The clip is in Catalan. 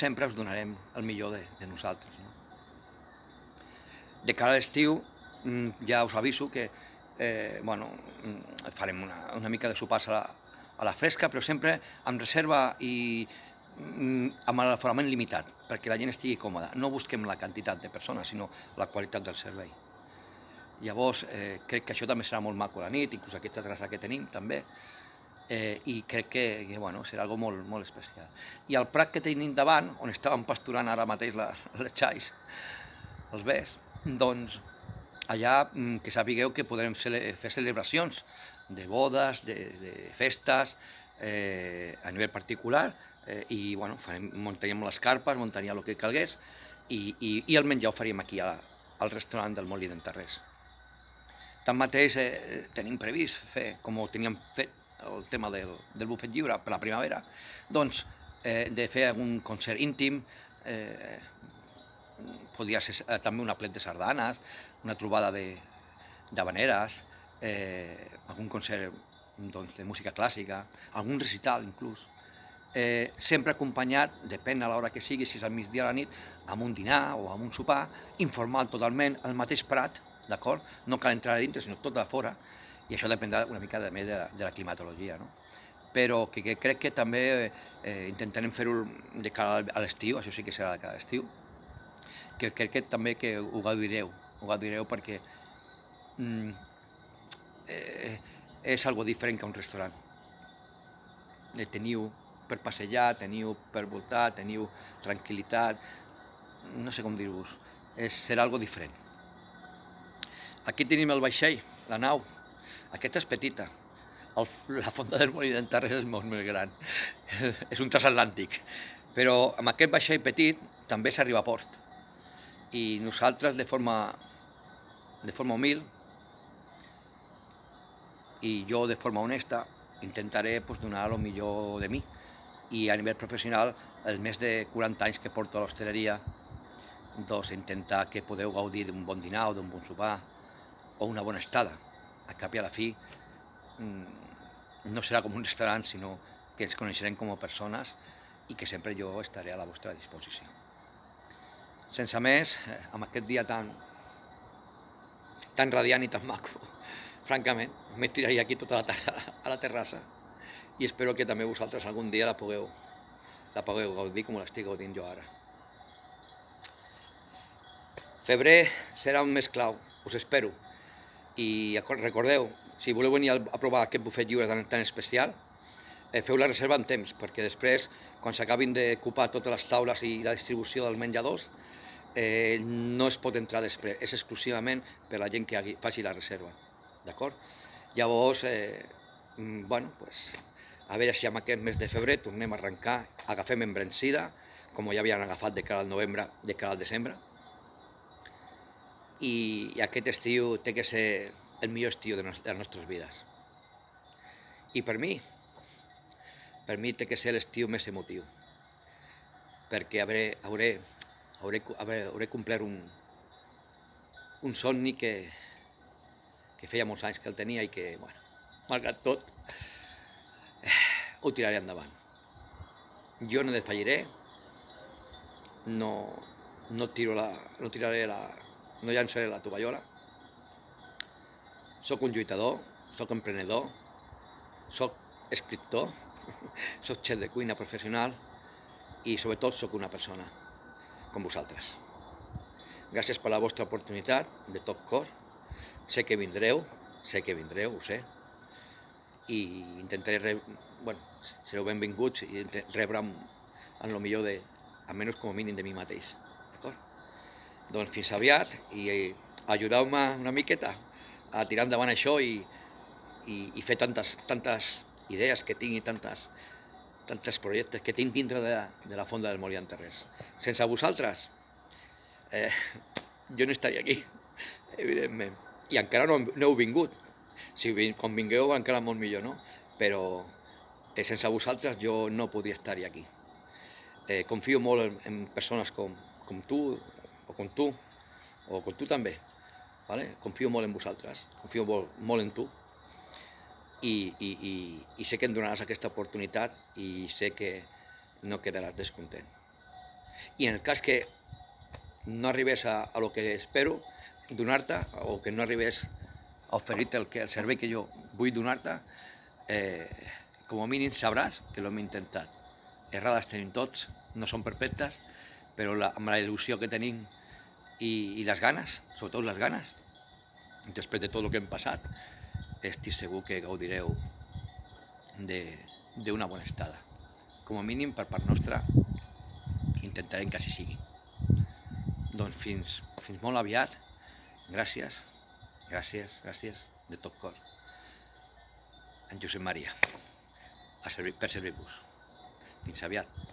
sempre us donarem el millor de nosaltres. No? De cara a l'estiu, ja us aviso que farem una mica de sopars a la fresca, però sempre amb reserva i amb l'aforament limitat, perquè la gent estigui còmoda. No busquem la quantitat de persones, sinó la qualitat del servei. Llavors, crec que això també serà molt maco a la nit, inclús aquesta terrassa que tenim també, i crec que serà algo molt, molt especial. I el prat que tenim davant, on estàvem pasturant ara mateix les xais, els bés, doncs allà que sapigueu que podrem fer celebracions de bodes, de festes, a nivell particular, i muntaríem les carpes, muntaríem el que calgués, i el menjar ho faríem aquí al restaurant del Molí d'en Tarrés. Tanmateix tenim previst fer, com ho teníem fet el tema del bufet lliure per la primavera, doncs de fer un concert íntim, podria ser també un aplet de sardanes, una trobada d'havaneres, algun concert de música clàssica, algun recital inclús, sempre acompanyat, depèn a l'hora que sigui, si és al migdia o a la nit, amb un dinar o amb un sopar, informal totalment, al mateix prat, d'acord? No cal entrar a dintre, sinó tot a fora, i això dependrà una mica també de la climatologia, no? Però que crec que també intentarem fer-ho de cara a l'estiu, això sí que serà de cara a l'estiu, que crec que també que ho gaudireu perquè és algo diferent que un restaurant. Teniu per passejar, teniu per voltar, teniu tranquil·litat, no sé com dir-vos, serà algo diferent. Aquí tenim el vaixell, la nau, aquesta és petita, la fonda del Molí d'en Tarrés és molt més gran, és un transatlàntic, però amb aquest vaixell petit també s'arriba a port, i nosaltres de forma humil i jo de forma honesta intentaré donar el millor de mi, i a nivell professional els més de 40 anys que porto a l'hostaleria, doncs intentar que podeu gaudir d'un bon dinar o d'un bon sopar o una bona estada. A cap i a la fi no serà com un restaurant, sinó que ens coneixerem com a persones i que sempre jo estaré a la vostra disposició. Sense més, amb aquest dia tan radiant i tan maco, francament, m'estiraria aquí tota la tarda a la terrassa i espero que també vosaltres algun dia la pugueu gaudir com l'estic gaudint jo ara. Febrer serà un mes clau, us espero. I recordeu, si voleu venir a provar aquest bufet lliure tan especial, feu la reserva en temps, perquè després, quan s'acabin d'ocupar totes les taules i la distribució dels menjadors, no es pot entrar després, és exclusivament per a la gent que faci la reserva, d'acord? Llavors, a veure si amb aquest mes de febrer tornem a arrencar, agafem embranzida, com ja havien agafat de cara al novembre, de cara al desembre, i aquest estiu té que ser el millor estiu de les nostres vides. I per mi té que ser l'estiu més emotiu, perquè hauré complert un somni que feia molts anys que el tenia i que, malgrat tot, ho tiraré endavant. Jo no defalliré, no llançaré la tovallola. Soc un lluitador, soc emprenedor, soc escriptor, soc xef de cuina professional i sobretot soc una persona com vosaltres. Gràcies per la vostra oportunitat, de tot cor. Sé que vindreu, ho sé, i intentaré, sereu benvinguts i rebre'm en el millor almenys com a mínim de mi mateix, d'acord? Doncs fins aviat i ajudeu-me una miqueta a tirar endavant això i fer tantes idees que tinc i tants projectes que tinc dintre de la fonda del Molí d'en Tarrés. Sense vosaltres, jo no estaria aquí, evidentment. I encara no heu vingut. Si quan vingueu encara molt millor, no? Però sense vosaltres jo no podria estar aquí. Confio molt en persones com tu, o com tu també. Confio molt en vosaltres, confio molt en tu. I sé que em donaràs aquesta oportunitat i sé que no quedaràs descontent. i en el cas que no arribés a lo que espero donar-te, o que no arribés a oferir-te el servei que jo vull donar-te, com a mínim sabràs que l'hem intentat. Errades tenim tots, no són perfectes, però amb la il·lusió que tenim i les ganes, sobretot les ganes, després de tot el que hem passat, estic segur que gaudireu d'una bona estada. Com a mínim, per part nostra, intentarem que així sigui. Doncs fins molt aviat. Gràcies, de tot cor. En Josep Maria, per servir-vos. Fins aviat.